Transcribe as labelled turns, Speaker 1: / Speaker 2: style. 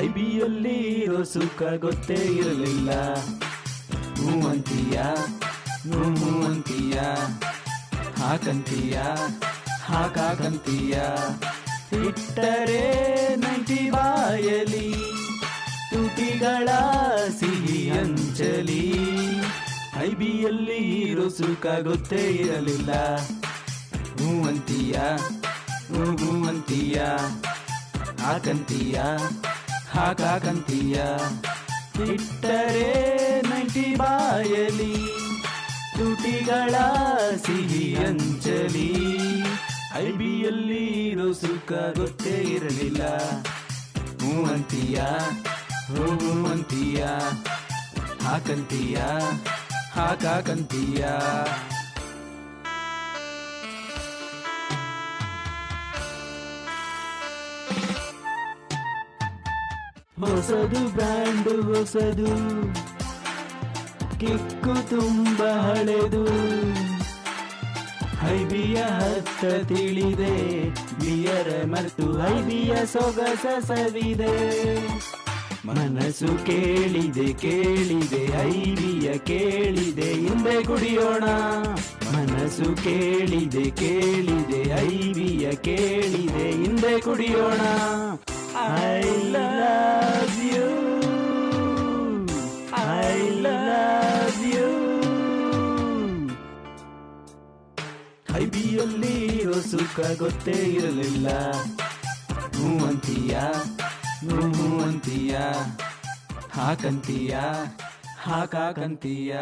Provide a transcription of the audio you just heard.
Speaker 1: ಐಬಿಯಲ್ಲಿ ಇರೋ ಸುಖ ಗೊತ್ತೇ ಇರಲಿಲ್ಲ. ಹೂ ಅಂತೀಯ, ಹೂ ಅಂತೀಯ, ಹಾಕಂತೀಯ, ಹಾಕಾಕಂತೀಯ. ಇಟ್ಟರೆ 90 ಬಾಯಲಿ ತುಟಿಗಳ ಸಿಹಿ ಅಂಚಲಿ. ಐಬಿಯಲ್ಲಿ ಇರೋ ಸುಖ ಗೊತ್ತೇ ಇರಲಿಲ್ಲ. ಹೂ ಅಂತೀಯ, ಹೂ ಅಂತೀಯ, ಹಾಕಂತೀಯ, ಹಾಕಾಕಂತೀಯ. ಇಟ್ಟರೆ 90 ಬಾಯಲಿ ತುಟಿಗಳ ಸಿಹಿ ಅಂಚಲಿ. ಐಬಿಯಲ್ಲಿ ಇರೋ ಸುಖ ಗೊತ್ತೇ ಇರಲಿಲ್ಲ. ಹೂ ಅಂತೀಯ, ಹೂ ಅಂತೀಯ, ಹಾಕಂತೀಯ, ಹಾಕಾಕಂತೀಯ. ಹೊಸದು ಬ್ರ್ಯಾಂಡು ಹೊಸದು, ಕಿಕ್ಕು ತುಂಬ ಹಳೆದು. ಐಬಿಯ ಹತ್ತ ತಿಳಿದೆ, ಬಿಯರ ಮರೆತು ಐಬಿಯ ಸೊಗಸ ಸವಿದೆ. ಮನಸ್ಸು ಕೇಳಿದೆ ಕೇಳಿದೆ ಐಬಿಯ ಕೇಳಿದೆ, ಹಿಂದೆ ಕುಡಿಯೋಣ. ಮನಸ್ಸು ಕೇಳಿದೆ ಕೇಳಿದೆ ಐಬಿಯ ಕೇಳಿದೆ, ಹಿಂದೆ ಕುಡಿಯೋಣ. I love you, I love you. ಐಬಿಯಲ್ಲಿ ಇರೋ ಸುಖ ಗೊತ್ತೇ ಇರಲಿಲ್ಲ. ಹೂ ಅಂತೀಯ, ಹೂ ಅಂತೀಯ, ಹಾಕಂತೀಯ, ಹಾಕಾಕಂತೀಯ.